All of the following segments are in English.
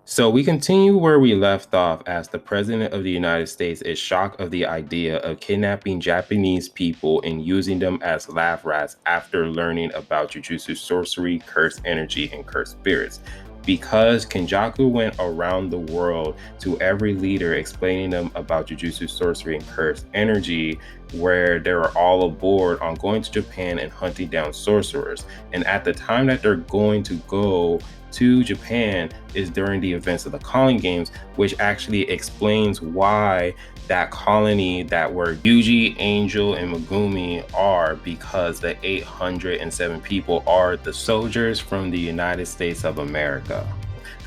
So we continue where we left off as the President of the United States is shocked of the idea of kidnapping Japanese people and using them as lab rats after learning about Jujutsu sorcery, cursed energy, and cursed spirits. Because Kenjaku went around the world to every leader explaining them about Jujutsu sorcery and cursed energy, where they were all aboard on going to Japan and hunting down sorcerers. And at the time that they're going to go to Japan is during the events of the Calling Games, which actually explains why that colony that were Yuji, Angel, and Megumi are, because the 807 people are the soldiers from the United States of America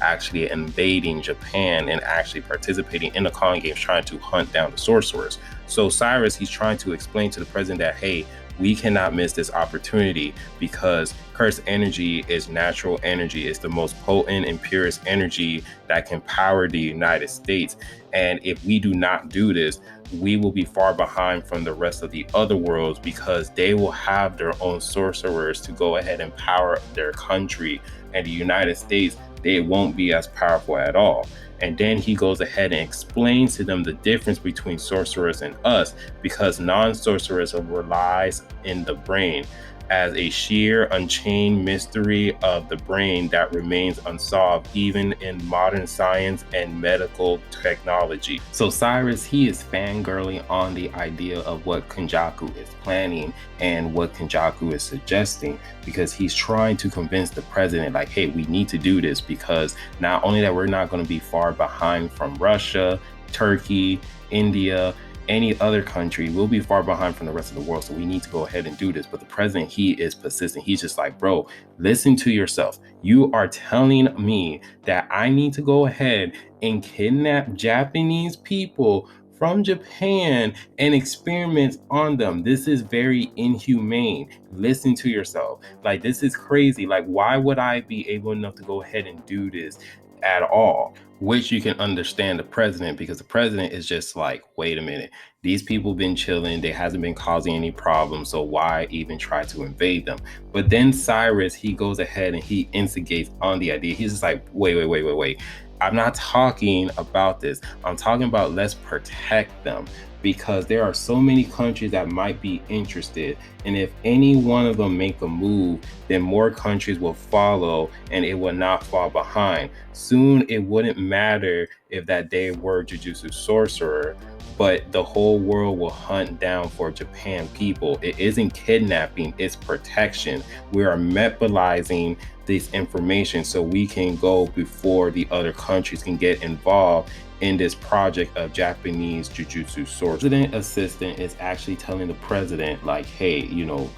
actually invading Japan and actually participating in the Calling Games, trying to hunt down the sorcerers. So Cyrus, he's trying to explain to the president that, hey, we cannot miss this opportunity because cursed energy is natural energy. It's the most potent and purest energy that can power the United States. And if we do not do this, we will be far behind from the rest of the other worlds because they will have their own sorcerers to go ahead and power their country. And the United States, they won't be as powerful at all. And then he goes ahead and explains to them the difference between sorcerers and us, because non-sorcerers relies in the brain as a sheer unchained mystery of the brain that remains unsolved even in modern science and medical technology. So Cyrus, he is fangirling on the idea of what Kenjaku is planning and what Kenjaku is suggesting, because he's trying to convince the president, like, hey, we need to do this because not only that we're not going to be far behind from Russia, Turkey, India, any other country, will be far behind from the rest of the world. So we need to go ahead and do this. But the president, he is persistent. He's just like, bro, listen to yourself. You are telling me that I need to go ahead and kidnap Japanese people from Japan and experiment on them. This is very inhumane. Listen to yourself. Like, this is crazy. Like, why would I be able enough to go ahead and do this at all? Which you can understand the president, because the president is just like, wait a minute, these people been chilling, they hasn't been causing any problems, so why even try to invade them? But then Cyrus, he goes ahead and he instigates on the idea. He's just like, wait. I'm not talking about this. I'm talking about let's protect them, because there are so many countries that might be interested. And if any one of them make a move, then more countries will follow and it will not fall behind. Soon it wouldn't matter if that day were Jujutsu Sorcerer, but the whole world will hunt down for Japan people. It isn't kidnapping, it's protection. We are mobilizing this information so we can go before the other countries can get involved in this project of Japanese Jujutsu Sorcery. The president assistant is actually telling the president, like, hey,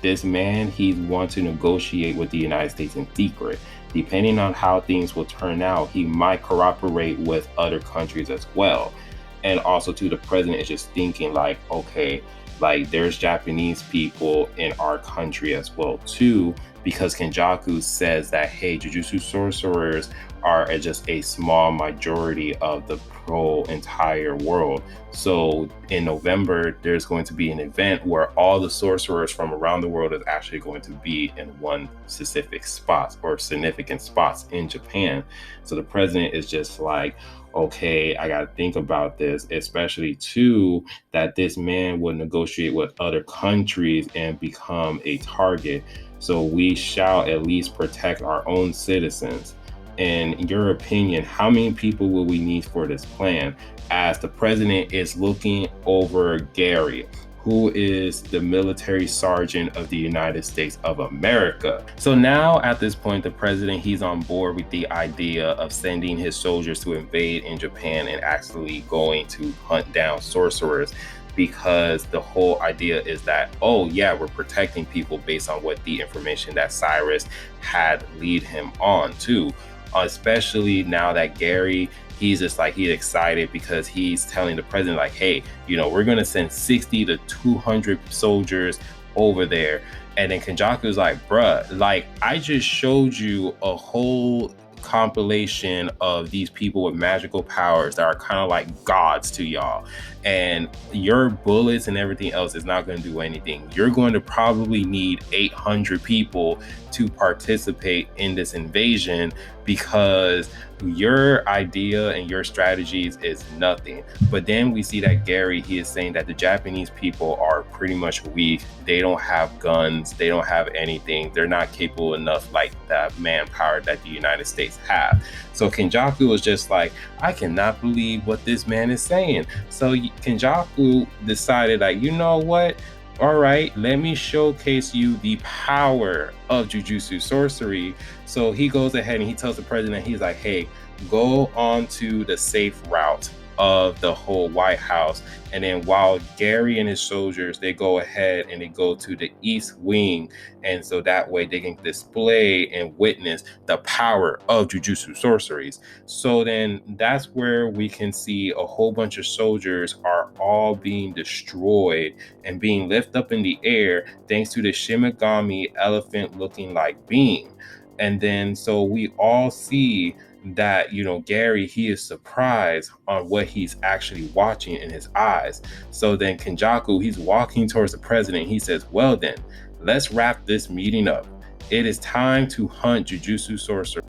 this man, he wants to negotiate with the United States in secret. Depending on how things will turn out, he might cooperate with other countries as well. And also too, the president is just thinking like, okay, like there's Japanese people in our country as well too, because Kenjaku says that, hey, Jujutsu sorcerers are just a small majority of the whole entire world. So in November, there's going to be an event where all the sorcerers from around the world is actually going to be in one specific spot or significant spots in Japan. So the president is just like, okay, I got to think about this, especially too, that this man would negotiate with other countries and become a target. So we shall at least protect our own citizens. In your opinion, how many people will we need for this plan? As the president is looking over Gary, who is the military sergeant of the United States of America. So now at this point, the president, he's on board with the idea of sending his soldiers to invade in Japan and actually going to hunt down sorcerers, because the whole idea is that, oh yeah, we're protecting people based on what the information that Cyrus had lead him on to. Especially now that Gary, he's just like, he's excited because he's telling the president like, hey, we're going to send 60 to 200 soldiers over there. And then Kenjaku's like, bruh, like I just showed you a whole compilation of these people with magical powers that are kind of like gods to y'all, and your bullets and everything else is not going to do anything. You're going to probably need 800 people to participate in this invasion, because your idea and your strategies is nothing. But then we see that Gary, he is saying that the Japanese people are pretty much weak. They don't have guns. They don't have anything. They're not capable enough like that manpower that the United States have. So Kenjaku was just like, I cannot believe what this man is saying. So Kenjaku decided, like, you know what? All right, let me showcase you the power of Jujutsu sorcery. So he goes ahead and he tells the president, he's like, hey, go on to the safe route of the whole White House. And then while Gary and his soldiers, they go ahead and they go to the East Wing. And so that way they can display and witness the power of Jujutsu sorceries. So then that's where we can see a whole bunch of soldiers are all being destroyed and being lifted up in the air thanks to the Shimigami elephant looking like being. And then so we all see that, you know, Gary, he is surprised on what he's actually watching in his eyes. So then Kenjaku, he's walking towards the president. He says, well then, let's wrap this meeting up. It is time to hunt Jujutsu sorcerer.